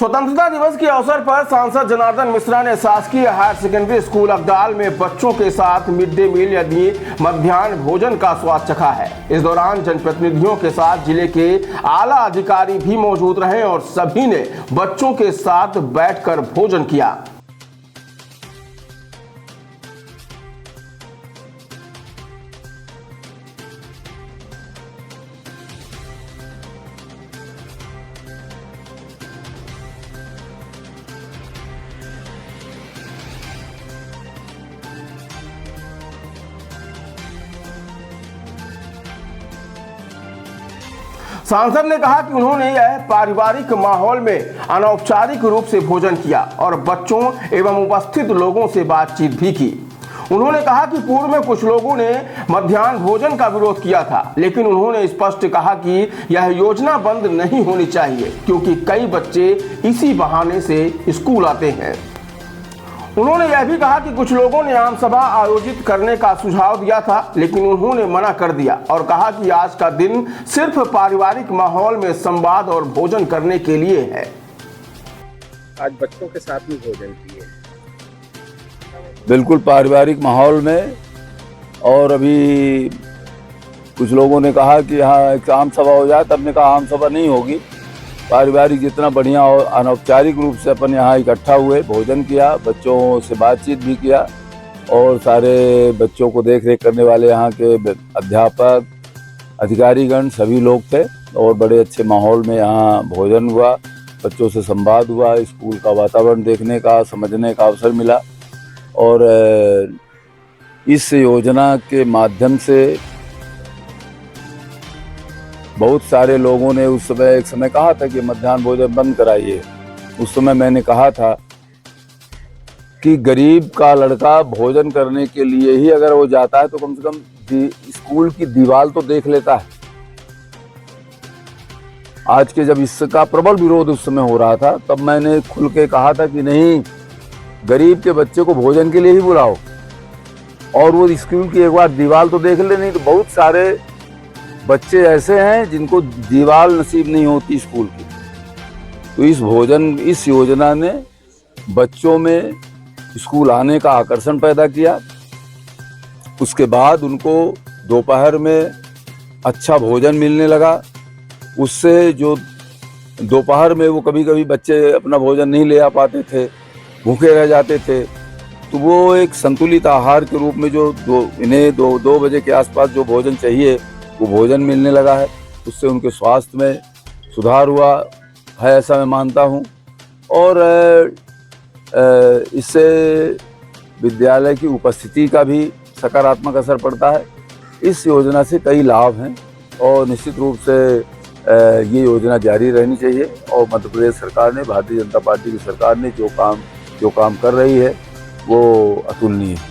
स्वतंत्रता दिवस के अवसर पर सांसद जनार्दन मिश्रा ने शासकीय हायर सेकेंडरी स्कूल अगदाल में बच्चों के साथ मिड डे मील यानी मध्याह्न भोजन का स्वाद चखा है। इस दौरान जनप्रतिनिधियों के साथ जिले के आला अधिकारी भी मौजूद रहे और सभी ने बच्चों के साथ बैठकर भोजन किया। सांसद ने कहा कि उन्होंने यह पारिवारिक माहौल में अनौपचारिक रूप से भोजन किया और बच्चों एवं उपस्थित लोगों से बातचीत भी की। उन्होंने कहा कि पूर्व में कुछ लोगों ने मध्याह्न भोजन का विरोध किया था, लेकिन उन्होंने स्पष्ट कहा कि यह योजना बंद नहीं होनी चाहिए क्योंकि कई बच्चे इसी बहाने से स्कूल आते हैं। उन्होंने यह भी कहा कि कुछ लोगों ने आम सभा आयोजित करने का सुझाव दिया था, लेकिन उन्होंने मना कर दिया और कहा कि आज का दिन सिर्फ पारिवारिक माहौल में संवाद और भोजन करने के लिए है। आज बच्चों के साथ में भोजन किए बिल्कुल पारिवारिक माहौल में। और अभी कुछ लोगों ने कहा कि यहाँ एक आम सभा हो जाए, तब ने कहा आम सभा नहीं होगी, पारिवारिक जितना बढ़िया और अनौपचारिक रूप से अपन यहाँ इकट्ठा हुए, भोजन किया, बच्चों से बातचीत भी किया और सारे बच्चों को देख रेख करने वाले यहाँ के अध्यापक अधिकारीगण सभी लोग थे और बड़े अच्छे माहौल में यहाँ भोजन हुआ, बच्चों से संवाद हुआ, स्कूल का वातावरण देखने का समझने का अवसर मिला। और इस योजना के माध्यम से बहुत सारे लोगों ने उस समय एक समय कहा था कि मध्याह्न भोजन बंद कराइए। उस समय मैंने कहा था कि गरीब का लड़का भोजन करने के लिए ही अगर वो जाता है तो कम से कम स्कूल की दीवार तो देख लेता है। आज के जब इसका प्रबल विरोध उस समय हो रहा था, तब मैंने खुल के कहा था कि नहीं, गरीब के बच्चे को भोजन के लिए ही बुलाओ और वो स्कूल की एक बार दीवार तो देख ले। नहीं तो बहुत सारे बच्चे ऐसे हैं जिनको दीवार नसीब नहीं होती स्कूल की। तो इस योजना ने बच्चों में स्कूल आने का आकर्षण पैदा किया। उसके बाद उनको दोपहर में अच्छा भोजन मिलने लगा। उससे जो दोपहर में वो कभी कभी बच्चे अपना भोजन नहीं ले आ पाते थे, भूखे रह जाते थे, तो वो एक संतुलित आहार के रूप में जो इन्हें दो बजे के आसपास जो भोजन चाहिए वो भोजन मिलने लगा है। उससे उनके स्वास्थ्य में सुधार हुआ है, ऐसा मैं मानता हूँ। और इससे विद्यालय की उपस्थिति का भी सकारात्मक असर पड़ता है। इस योजना से कई लाभ हैं और निश्चित रूप से ये योजना जारी रहनी चाहिए। और मध्य प्रदेश सरकार ने, भारतीय जनता पार्टी की सरकार ने जो काम कर रही है वो अतुलनीय है।